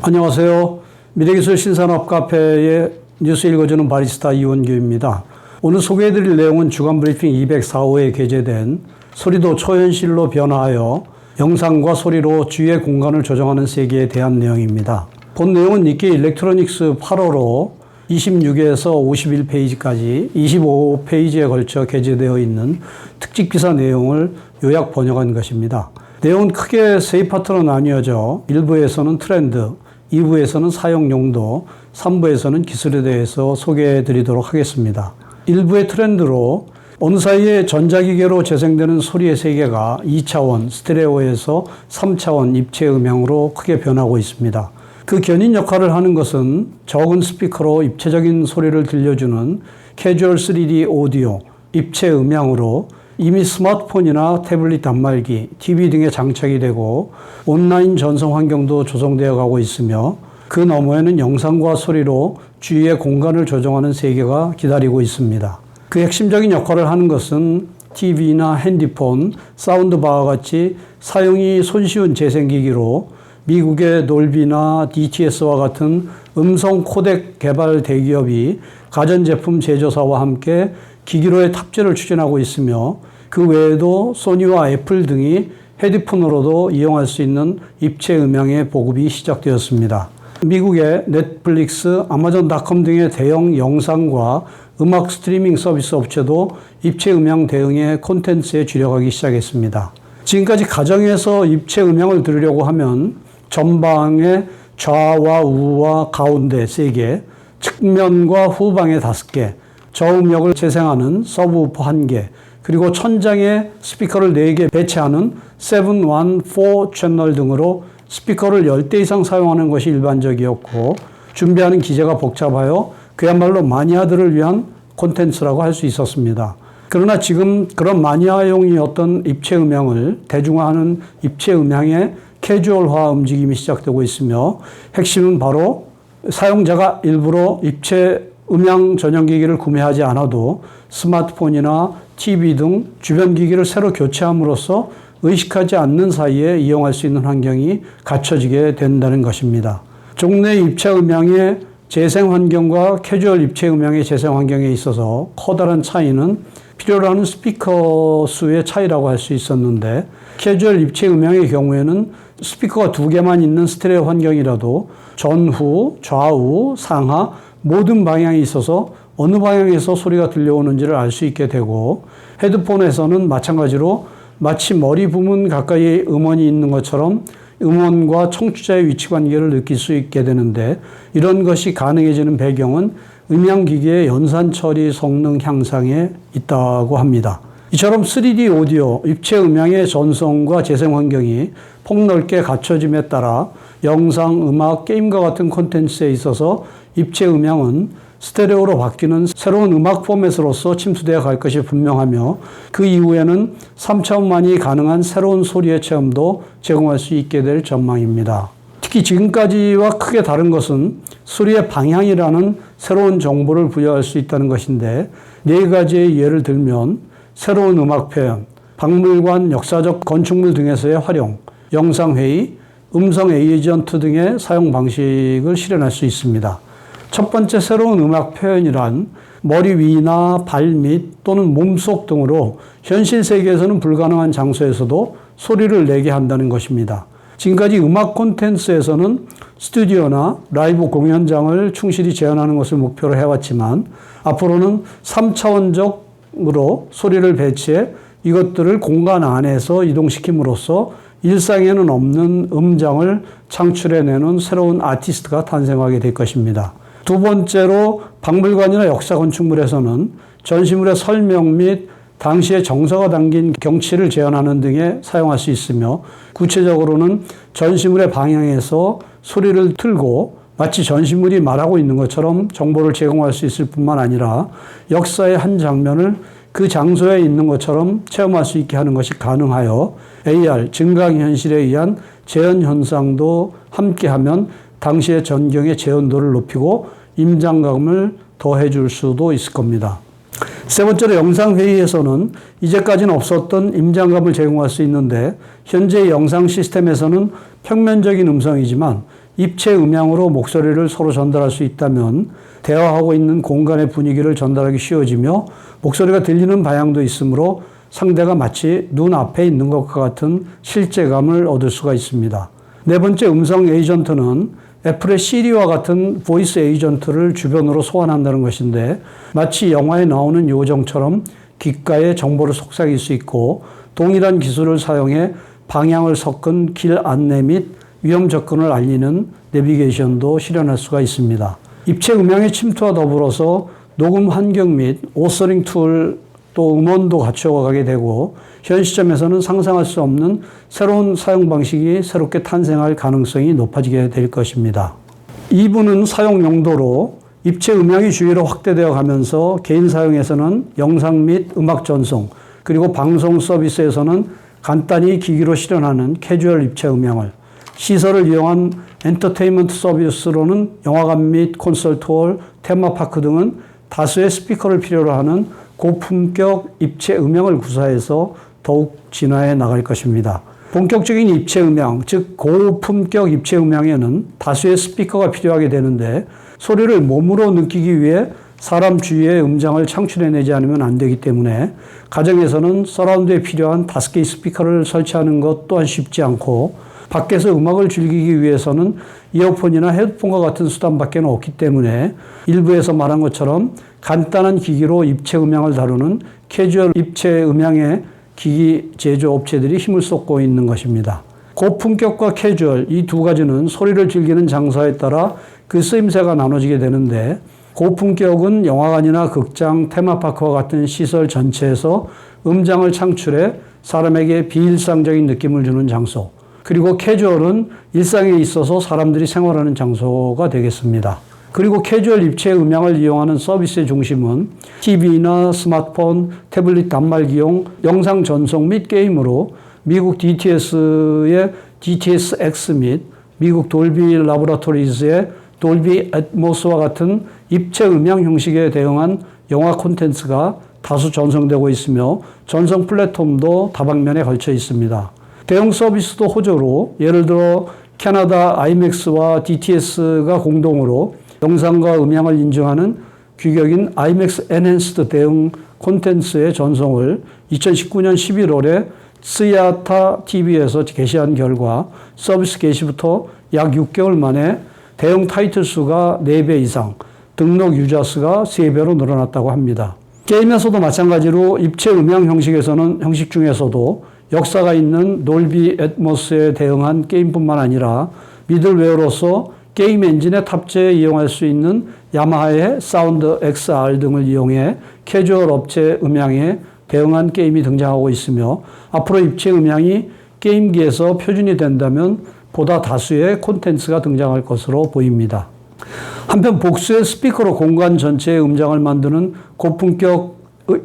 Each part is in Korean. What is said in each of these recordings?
안녕하세요. 미래기술 신산업 카페의 뉴스 읽어주는 바리스타 이원규입니다. 오늘 소개해드릴 내용은 주간브리핑 204호에 게재된 소리도 초현실로 변화하여 영상과 소리로 주위의 공간을 조정하는 세계에 대한 내용입니다. 본 내용은 니케이 일렉트로닉스 8호로 26에서 51페이지까지 25페이지에 걸쳐 게재되어 있는 특집 기사 내용을 요약 번역한 것입니다. 내용은 크게 세 파트로 나뉘어져 1부에서는 트렌드, 2부에서는 사용 용도, 3부에서는 기술에 대해서 소개해 드리도록 하겠습니다. 1부의 트렌드로 어느 사이에 전자기계로 재생되는 소리의 세계가 2차원 스테레오에서 3차원 입체 음향으로 크게 변하고 있습니다. 그 견인 역할을 하는 것은 적은 스피커로 입체적인 소리를 들려주는 캐주얼 3D 오디오, 입체 음향으로 이미 스마트폰이나 태블릿 단말기, TV 등에 장착이 되고 온라인 전송 환경도 조성되어 가고 있으며 그 너머에는 영상과 소리로 주위의 공간을 조정하는 세계가 기다리고 있습니다. 그 핵심적인 역할을 하는 것은 TV나 핸드폰, 사운드바와 같이 사용이 손쉬운 재생기기로 미국의 놀비나 DTS와 같은 음성 코덱 개발 대기업이 가전제품 제조사와 함께 기기로의 탑재를 추진하고 있으며 그 외에도 소니와 애플 등이 헤드폰으로도 이용할 수 있는 입체 음향의 보급이 시작되었습니다. 미국의 넷플릭스, 아마존.com 등의 대형 영상과 음악 스트리밍 서비스 업체도 입체 음향 대응의 콘텐츠에 주력하기 시작했습니다. 지금까지 가정에서 입체 음향을 들으려고 하면 전방에 좌와 우와 가운데 3개, 측면과 후방에 5개, 저음역을 재생하는 서브우퍼 1개, 그리고 천장에 스피커를 4개 배치하는 714 채널 등으로 스피커를 10대 이상 사용하는 것이 일반적이었고 준비하는 기재가 복잡하여 그야말로 마니아들을 위한 콘텐츠라고 할 수 있었습니다. 그러나 지금 그런 마니아용이었던 입체 음향을 대중화하는 입체 음향의 캐주얼화 움직임이 시작되고 있으며 핵심은 바로 사용자가 일부러 입체 음향 전용기기를 구매하지 않아도 스마트폰이나 TV 등 주변 기기를 새로 교체함으로써 의식하지 않는 사이에 이용할 수 있는 환경이 갖춰지게 된다는 것입니다. 종래 입체 음향의 재생 환경과 캐주얼 입체 음향의 재생 환경에 있어서 커다란 차이는 필요로 하는 스피커 수의 차이라고 할 수 있었는데 캐주얼 입체 음향의 경우에는 스피커가 2개만 있는 스테레오 환경이라도 전후, 좌우, 상하 모든 방향에 있어서 어느 방향에서 소리가 들려오는지를 알 수 있게 되고 헤드폰에서는 마찬가지로 마치 머리 부문 가까이에 음원이 있는 것처럼 음원과 청취자의 위치 관계를 느낄 수 있게 되는데 이런 것이 가능해지는 배경은 음향기기의 연산 처리 성능 향상에 있다고 합니다. 이처럼 3D 오디오, 입체 음향의 전송과 재생 환경이 폭넓게 갖춰짐에 따라 영상, 음악, 게임과 같은 콘텐츠에 있어서 입체 음향은 스테레오로 바뀌는 새로운 음악 포맷으로서 침투되어 갈 것이 분명하며 그 이후에는 3차원만이 가능한 새로운 소리의 체험도 제공할 수 있게 될 전망입니다. 특히 지금까지와 크게 다른 것은 소리의 방향이라는 새로운 정보를 부여할 수 있다는 것인데 4가지의 예를 들면 새로운 음악 표현, 박물관, 역사적 건축물 등에서의 활용, 영상회의, 음성 에이전트 등의 사용 방식을 실현할 수 있습니다. 첫 번째 새로운 음악 표현이란 머리 위나 발밑 또는 몸속 등으로 현실 세계에서는 불가능한 장소에서도 소리를 내게 한다는 것입니다. 지금까지 음악 콘텐츠에서는 스튜디오나 라이브 공연장을 충실히 재현하는 것을 목표로 해왔지만 앞으로는 3차원적으로 소리를 배치해 이것들을 공간 안에서 이동시킴으로써 일상에는 없는 음장을 창출해내는 새로운 아티스트가 탄생하게 될 것입니다. 두 번째로 박물관이나 역사 건축물에서는 전시물의 설명 및 당시의 정서가 담긴 경치를 재현하는 등에 사용할 수 있으며 구체적으로는 전시물의 방향에서 소리를 틀고 마치 전시물이 말하고 있는 것처럼 정보를 제공할 수 있을 뿐만 아니라 역사의 한 장면을 그 장소에 있는 것처럼 체험할 수 있게 하는 것이 가능하여 AR, 증강현실에 의한 재현 현상도 함께하면 당시의 전경의 재현도를 높이고 임장감을 더해줄 수도 있을 겁니다. 세 번째로 영상회의에서는 이제까지는 없었던 임장감을 제공할 수 있는데 현재의 영상 시스템에서는 평면적인 음성이지만 입체 음향으로 목소리를 서로 전달할 수 있다면 대화하고 있는 공간의 분위기를 전달하기 쉬워지며 목소리가 들리는 방향도 있으므로 상대가 마치 눈앞에 있는 것과 같은 실제감을 얻을 수가 있습니다. 네 번째 음성 에이전트는 애플의 시리와 같은 보이스 에이전트를 주변으로 소환한다는 것인데 마치 영화에 나오는 요정처럼 귓가에 정보를 속삭일 수 있고 동일한 기술을 사용해 방향을 섞은 길 안내 및 위험 접근을 알리는 내비게이션도 실현할 수가 있습니다. 입체 음향의 침투와 더불어서 녹음 환경 및 오서링 툴 또 음원도 갖춰가게 되고 현 시점에서는 상상할 수 없는 새로운 사용 방식이 새롭게 탄생할 가능성이 높아지게 될 것입니다. 2부는 사용 용도로 입체 음향이 주위로 확대되어 가면서 개인 사용에서는 영상 및 음악 전송 그리고 방송 서비스에서는 간단히 기기로 실현하는 캐주얼 입체 음향을 시설을 이용한 엔터테인먼트 서비스로는 영화관 및 콘서트홀, 테마파크 등은 다수의 스피커를 필요로 하는 고품격 입체 음향을 구사해서 더욱 진화해 나갈 것입니다. 본격적인 입체 음향, 즉 고품격 입체 음향에는 다수의 스피커가 필요하게 되는데 소리를 몸으로 느끼기 위해 사람 주위에 음장을 창출해내지 않으면 안 되기 때문에 가정에서는 서라운드에 필요한 5개의 스피커를 설치하는 것 또한 쉽지 않고 밖에서 음악을 즐기기 위해서는 이어폰이나 헤드폰과 같은 수단밖에 없기 때문에 일부에서 말한 것처럼 간단한 기기로 입체 음향을 다루는 캐주얼 입체 음향의 기기 제조 업체들이 힘을 쏟고 있는 것입니다. 고품격과 캐주얼 이 두 가지는 소리를 즐기는 장소에 따라 그 쓰임새가 나눠지게 되는데 고품격은 영화관이나 극장, 테마파크와 같은 시설 전체에서 음장을 창출해 사람에게 비일상적인 느낌을 주는 장소 그리고 캐주얼은 일상에 있어서 사람들이 생활하는 장소가 되겠습니다. 그리고 캐주얼 입체 음향을 이용하는 서비스의 중심은 TV나 스마트폰, 태블릿 단말기용, 영상 전송 및 게임으로 미국 DTS의 DTSX 및 미국 돌비 라보라토리즈의 돌비 애트모스와 같은 입체 음향 형식에 대응한 영화 콘텐츠가 다수 전송되고 있으며 전송 플랫폼도 다방면에 걸쳐 있습니다. 대응 서비스도 호조로 예를 들어 캐나다 IMAX와 DTS가 공동으로 영상과 음향을 인증하는 규격인 IMAX Enhanced 대응 콘텐츠의 전송을 2019년 11월에 스야타 TV에서 게시한 결과 서비스 개시부터 약 6개월 만에 대응 타이틀 수가 4배 이상, 등록 유저 수가 3배로 늘어났다고 합니다. 게임에서도 마찬가지로 입체 음향 형식 중에서도 역사가 있는 돌비 애트모스에 대응한 게임뿐만 아니라 미들웨어로서 게임 엔진에 탑재해 이용할 수 있는 야마하의 사운드 XR 등을 이용해 캐주얼 업체 음향에 대응한 게임이 등장하고 있으며 앞으로 입체 음향이 게임기에서 표준이 된다면 보다 다수의 콘텐츠가 등장할 것으로 보입니다. 한편 복수의 스피커로 공간 전체의 음장을 만드는 고품격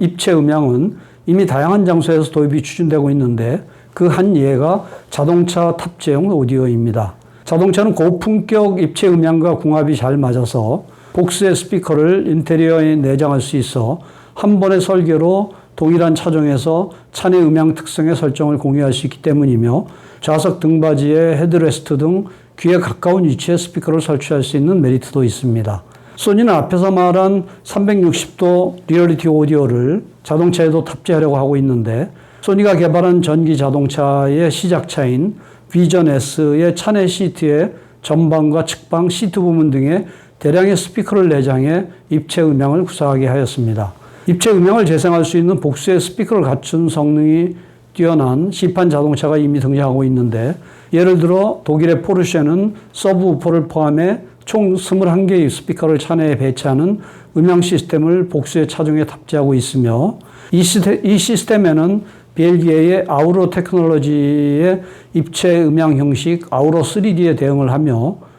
입체 음향은 이미 다양한 장소에서 도입이 추진되고 있는데 그 한 예가 자동차 탑재용 오디오입니다. 자동차는 고품격 입체 음향과 궁합이 잘 맞아서 복수의 스피커를 인테리어에 내장할 수 있어 한 번의 설계로 동일한 차종에서 차내 음향 특성의 설정을 공유할 수 있기 때문이며 좌석 등받이에 헤드레스트 등 귀에 가까운 위치에 스피커를 설치할 수 있는 메리트도 있습니다. 소니는 앞에서 말한 360도 리얼리티 오디오를 자동차에도 탑재하려고 하고 있는데 소니가 개발한 전기 자동차의 시작차인 비전 S의 차내 시트의 전방과 측방 시트 부분 등에 대량의 스피커를 내장해 입체 음향을 구사하게 하였습니다. 입체 음향을 재생할 수 있는 복수의 스피커를 갖춘 성능이 뛰어난 C판 자동차가 이미 등장하고 있는데 예를 들어 독일의 포르쉐는 서브우퍼를 포함해 총 21개의 스피커를 차내에 배치하는 음향 시스템을 복수의 차종에 탑재하고 있으며 이 시스템에는 벨기에의 아우로 테크놀로지의 입체 음향 형식 아우로 3D에 대응을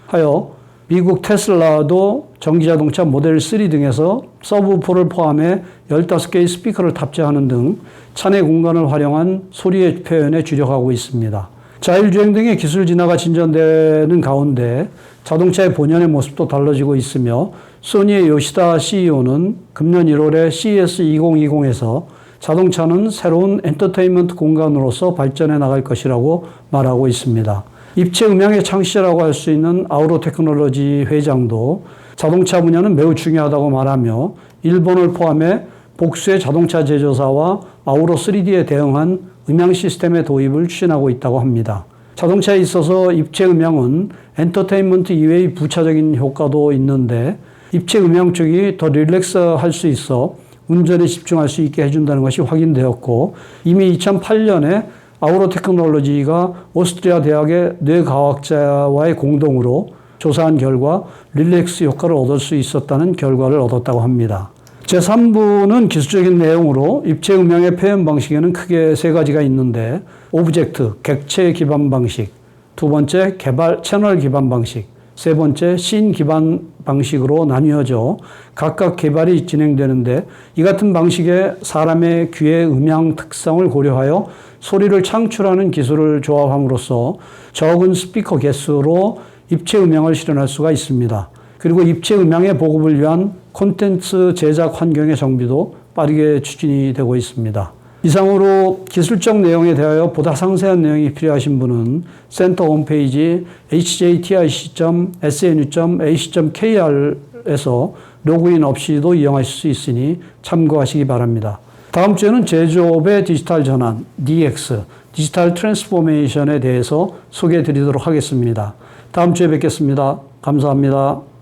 하여 미국 테슬라도 전기자동차 모델 3 등에서 서브우퍼를 포함해 15개의 스피커를 탑재하는 등 차내 공간을 활용한 소리의 표현에 주력하고 있습니다. 자율주행 등의 기술 진화가 진전되는 가운데 자동차의 본연의 모습도 달라지고 있으며 소니의 요시다 CEO는 금년 1월에 CES 2020에서 자동차는 새로운 엔터테인먼트 공간으로서 발전해 나갈 것이라고 말하고 있습니다. 입체 음향의 창시자라고 할 수 있는 아우로 테크놀로지 회장도 자동차 분야는 매우 중요하다고 말하며 일본을 포함해 복수의 자동차 제조사와 아우로 3D에 대응한 음향 시스템의 도입을 추진하고 있다고 합니다. 자동차에 있어서 입체 음향은 엔터테인먼트 이외의 부차적인 효과도 있는데 입체 음향 쪽이 더 릴렉스 할 수 있어 운전에 집중할 수 있게 해준다는 것이 확인되었고 이미 2008년에 아우로 테크놀로지가 오스트리아 대학의 뇌과학자와의 공동으로 조사한 결과 릴렉스 효과를 얻을 수 있었다는 결과를 얻었다고 합니다. 제3부는 기술적인 내용으로 입체 음향의 표현 방식에는 크게 세 가지가 있는데 오브젝트, 객체 기반 방식, 두 번째 개발 채널 기반 방식, 세 번째 씬 기반 방식으로 나뉘어져 각각 개발이 진행되는데 이 같은 방식에 사람의 귀의 음향 특성을 고려하여 소리를 창출하는 기술을 조합함으로써 적은 스피커 개수로 입체 음향을 실현할 수가 있습니다. 그리고 입체 음향의 보급을 위한 콘텐츠 제작 환경의 정비도 빠르게 추진이 되고 있습니다. 이상으로 기술적 내용에 대하여 보다 상세한 내용이 필요하신 분은 센터 홈페이지 hjtic.snu.ac.kr에서 로그인 없이도 이용하실 수 있으니 참고하시기 바랍니다. 다음 주에는 제조업의 디지털 전환, DX, 디지털 트랜스포메이션에 대해서 소개해 드리도록 하겠습니다. 다음 주에 뵙겠습니다. 감사합니다.